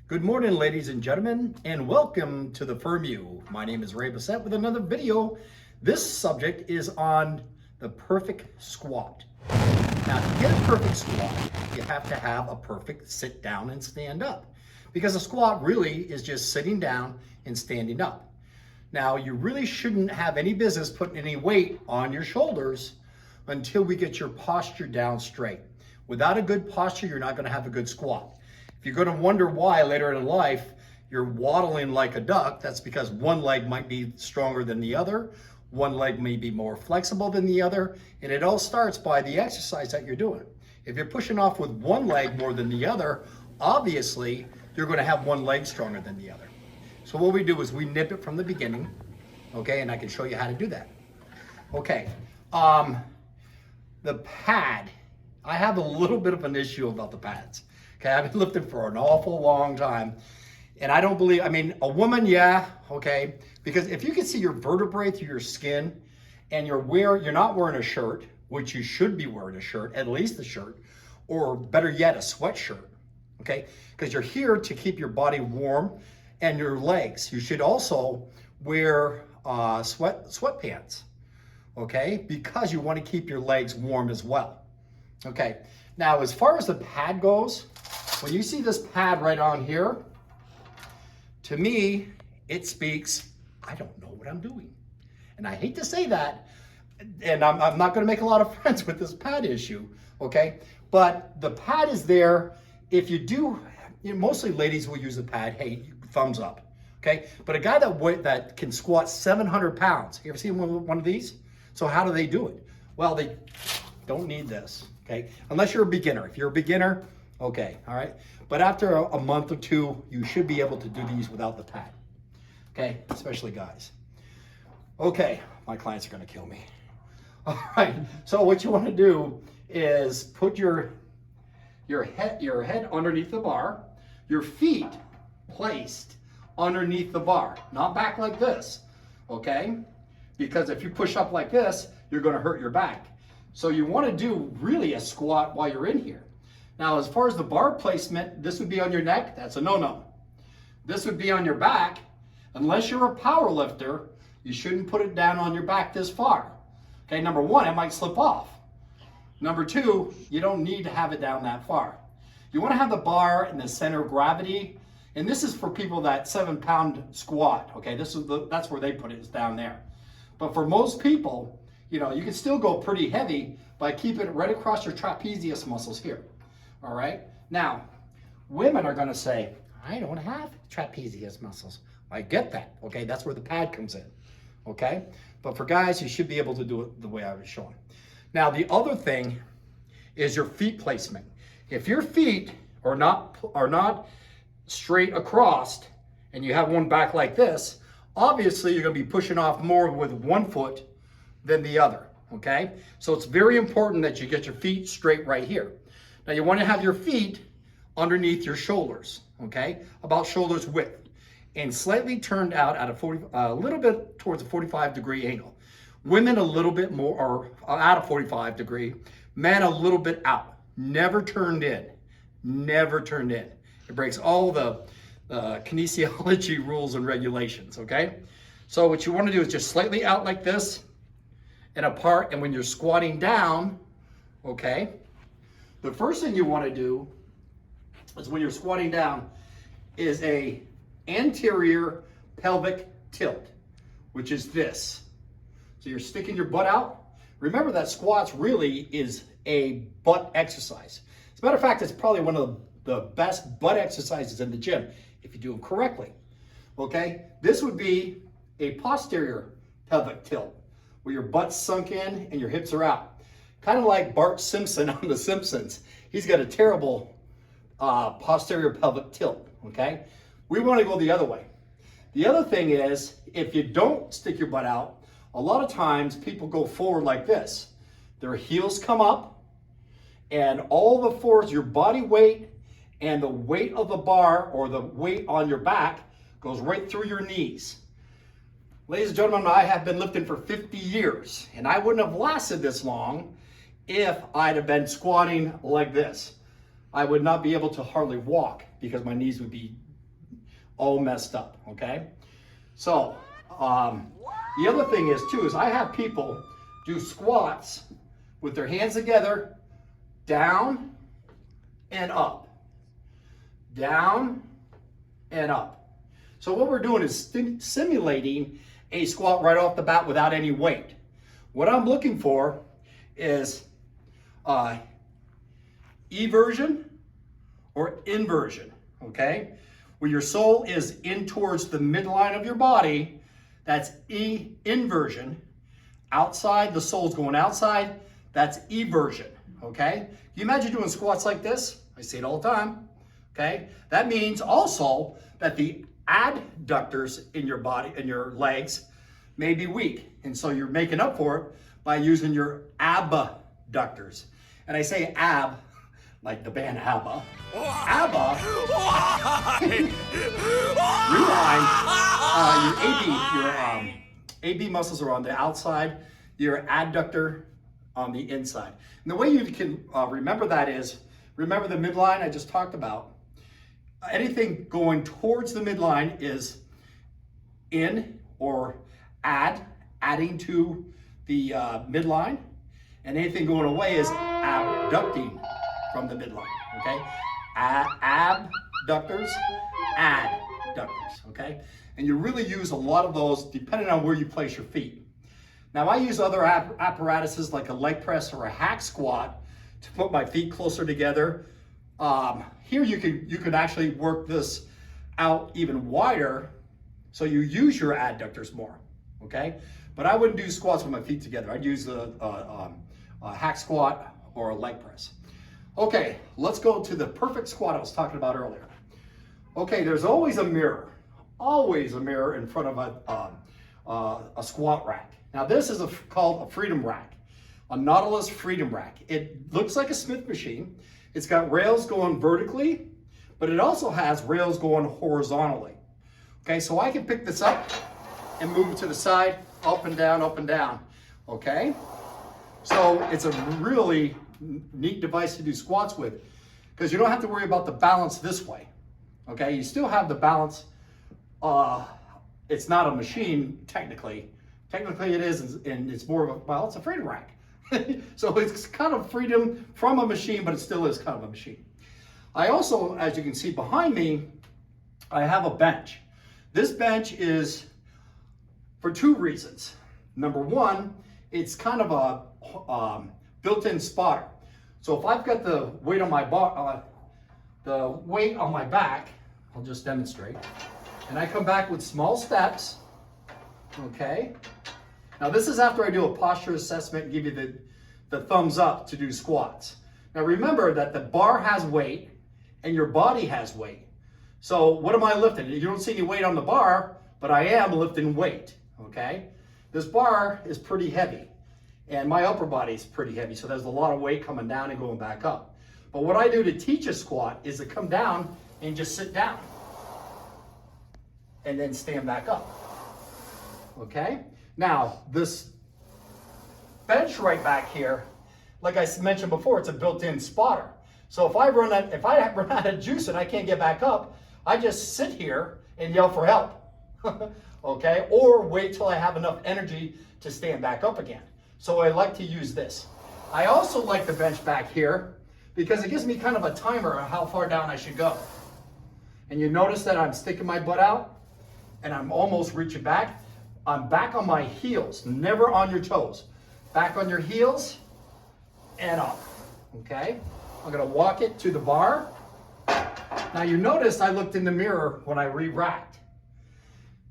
Good morning, ladies and gentlemen, and welcome to the Firm U. My name is Bessette with another video. This subject is on the perfect squat. Now, to get a perfect squat, you have to have a perfect sit down and stand up, because a squat really is just sitting down and standing up. Now, you really shouldn't have any business putting any weight on your shoulders until we get your posture down straight. Without a good posture, you're not going to have a good squat. If you're going to wonder why later in life you're waddling like a duck, that's because one leg might be stronger than the other, one leg may be more flexible than the other, and it all starts by the exercise that you're doing. If you're pushing off with one leg more than the other, obviously you're going to have one leg stronger than the other. So what we do is we nip it from the beginning, okay, and I can show you how to do that. Okay, the pad, I have a little bit of an issue about the pads. Okay, I've been lifting for an awful long time. And I don't believe, a woman, yeah, okay. Because if you can see your vertebrae through your skin and you're not wearing a shirt, which you should be wearing a shirt, at least a shirt, or better yet, a sweatshirt, okay? Because you're here to keep your body warm and your legs. You should also wear sweatpants, okay? Because you want to keep your legs warm as well. Okay, now as far as the pad goes, when you see this pad right on here, to me, it speaks, I don't know what I'm doing. And I hate to say that, and I'm not gonna make a lot of friends with this pad issue, okay? But the pad is there. If you do, mostly ladies will use the pad, hey, thumbs up, okay? But a guy that can squat 700 pounds, you ever seen one of these? So how do they do it? Well, they don't need this, okay? Unless you're a beginner. If you're a beginner, okay, all right? But after a month or two, you should be able to do these without the pad, okay? Especially guys. Okay, my clients are gonna kill me. All right, so what you wanna do is put your head underneath the bar, your feet placed underneath the bar, not back like this, okay? Because if you push up like this, you're gonna hurt your back. So you want to do really a squat while you're in here. Now, as far as the bar placement, this would be on your neck. That's a no-no. This would be on your back. Unless you're a power lifter, you shouldn't put it down on your back this far. Okay, number one, it might slip off. Number two, you don't need to have it down that far. You want to have the bar in the center of gravity. And this is for people that 7-pound squat. Okay, that's where they put it, is down there. But for most people, you can still go pretty heavy by keeping it right across your trapezius muscles here. All right. Now, women are going to say, I don't have trapezius muscles. I get that. Okay. That's where the pad comes in. Okay. But for guys, you should be able to do it the way I was showing. Now, the other thing is your feet placement. If your feet are not straight across and you have one back like this, obviously you're going to be pushing off more with one foot than the other, okay? So it's very important that you get your feet straight right here. Now you want to have your feet underneath your shoulders, okay? About shoulders width, and slightly turned out at a little bit towards a 45-degree angle. Women a little bit more, or at a 45-degree, men a little bit out. Never turned in, never turned in. It breaks all the kinesiology rules and regulations, okay? So what you want to do is just slightly out like this, and apart, and when you're squatting down, okay, the first thing you want to do is when you're squatting down is a anterior pelvic tilt, which is this. So you're sticking your butt out. Remember that squats really is a butt exercise. As a matter of fact, it's probably one of the best butt exercises in the gym if you do them correctly, okay? This would be a posterior pelvic tilt, where your butt's sunk in and your hips are out. Kind of like Bart Simpson on The Simpsons. He's got a terrible posterior pelvic tilt, okay? We want to go the other way. The other thing is, if you don't stick your butt out, a lot of times people go forward like this. Their heels come up, and all the force, your body weight and the weight of the bar or the weight on your back goes right through your knees. Ladies and gentlemen, I have been lifting for 50 years, and I wouldn't have lasted this long if I'd have been squatting like this. I would not be able to hardly walk because my knees would be all messed up, okay? So, the other thing is too, is I have people do squats with their hands together, down and up, down and up. So what we're doing is simulating a squat right off the bat without any weight. What I'm looking for is eversion or inversion, okay? Where your sole is in towards the midline of your body, that's inversion. Outside, the sole's going outside, that's eversion, okay? Can you imagine doing squats like this? I see it all the time, okay? That means also that the adductors in your body, in your legs, may be weak. And so you're making up for it by using your abductors. And I say ab, like the band ABBA. ABBA, rewind, your AB muscles are on the outside, your adductor on the inside. And the way you can remember that is, remember the midline I just talked about. Anything going towards the midline is in or adding to the midline, and anything going away is abducting from the midline, okay? Abductors, adductors, okay? And you really use a lot of those depending on where you place your feet. Now I use other apparatuses like a leg press or a hack squat to put my feet closer together. Here you can actually work this out even wider, so you use your adductors more, okay? But I wouldn't do squats with my feet together. I'd use a hack squat or a leg press. Okay, let's go to the perfect squat I was talking about earlier. Okay, there's always a mirror in front of a squat rack. Now this is called a freedom rack, a Nautilus freedom rack. It looks like a Smith machine. It's got rails going vertically, but it also has rails going horizontally. Okay, so I can pick this up and move it to the side, up and down, okay? So it's a really neat device to do squats with, because you don't have to worry about the balance this way, okay? You still have the balance. It's not a machine, technically. Technically it is, and it's more of a, well, it's a freedom rack. So it's kind of freedom from a machine, but it still is kind of a machine. I also, as you can see behind me, I have a bench. This bench is for two reasons. Number one, it's kind of a built-in spotter. So if I've got the weight on my back, I'll just demonstrate, and I come back with small steps, okay? Now this is after I do a posture assessment and give you the thumbs up to do squats. Now remember that the bar has weight and your body has weight. So what am I lifting? You don't see any weight on the bar, but I am lifting weight, okay? This bar is pretty heavy and my upper body is pretty heavy, so there's a lot of weight coming down and going back up. But what I do to teach a squat is to come down and just sit down and then stand back up, okay? Now, this bench right back here, like I mentioned before, it's a built-in spotter. So if I run out of juice and I can't get back up, I just sit here and yell for help, okay? Or wait till I have enough energy to stand back up again. So I like to use this. I also like the bench back here because it gives me kind of a timer on how far down I should go. And you notice that I'm sticking my butt out and I'm almost reaching back. I'm back on my heels, never on your toes. Back on your heels and up, okay? I'm gonna walk it to the bar. Now you notice I looked in the mirror when I re-racked.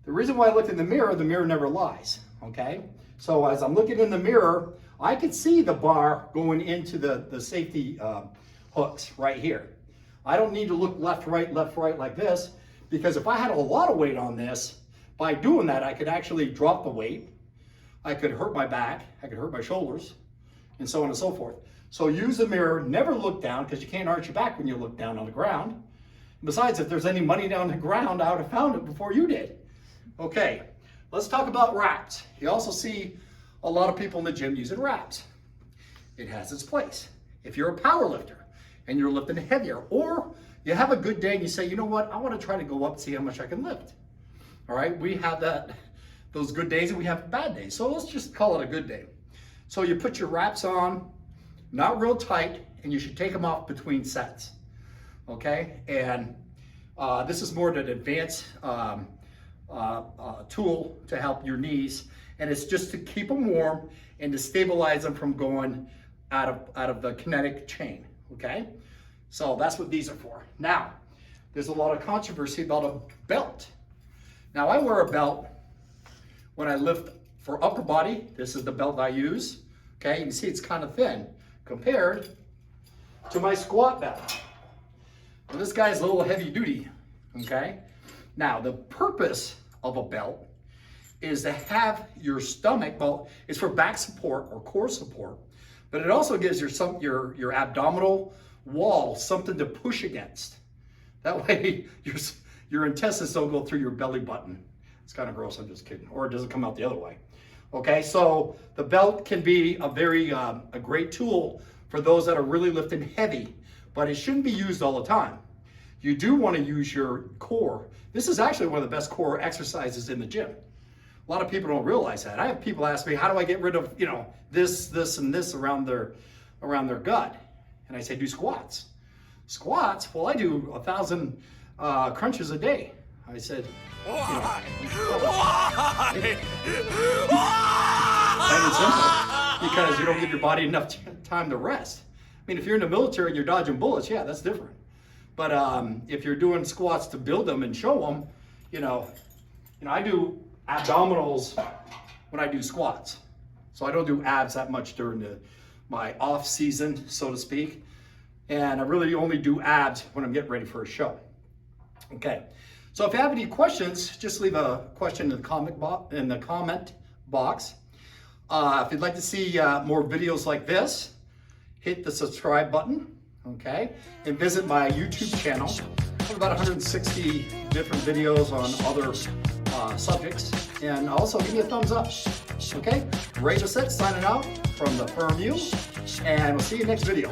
The reason why I looked in the mirror never lies, okay? So as I'm looking in the mirror, I could see the bar going into the safety hooks right here. I don't need to look left, right like this, because if I had a lot of weight on this, by doing that, I could actually drop the weight. I could hurt my back, I could hurt my shoulders, and so on and so forth. So use the mirror, never look down, because you can't arch your back when you look down on the ground. Besides, if there's any money down the ground, I would have found it before you did. Okay, let's talk about racks. You also see a lot of people in the gym using racks. It has its place. If you're a power lifter and you're lifting heavier, or You have a good day and you say, you know what, I want to try to go up and see how much I can lift. All right, we have those good days and we have bad days. So let's just call it a good day. So you put your wraps on, not real tight, and you should take them off between sets. Okay, and this is more of an advanced tool to help your knees, and it's just to keep them warm and to stabilize them from going out of the kinetic chain. Okay, so that's what these are for. Now, there's a lot of controversy about a belt. Now, I wear a belt when I lift for upper body. This is the belt I use. Okay, you can see it's kind of thin compared to my squat belt. Well, this guy's a little heavy duty. Okay, now the purpose of a belt is to have your stomach, well, it's for back support or core support, but it also gives your abdominal wall something to push against. That way your intestines don't go through your belly button. It's kind of gross, I'm just kidding. Or it doesn't come out the other way. Okay, so the belt can be a great tool for those that are really lifting heavy, but it shouldn't be used all the time. You do want to use your core. This is actually one of the best core exercises in the gym. A lot of people don't realize that. I have people ask me, how do I get rid of, this and this around their gut? And I say, do squats. Squats? Well, I do 1,000 crunches a day. I said, why? Plain and simple. Because you don't give your body enough time to rest. I mean, if you're in the military and you're dodging bullets, yeah, that's different. But if you're doing squats to build them and show them, I do abdominals when I do squats. So I don't do abs that much during my off season, so to speak. And I really only do abs when I'm getting ready for a show. Okay, so if you have any questions, just leave a question in the comment box. If you'd like to see more videos like this, hit the subscribe button, okay? And visit my YouTube channel. I have about 160 different videos on other subjects. And also give me a thumbs up, okay? Ray Bessette signing out from the Firm U, and we'll see you next video.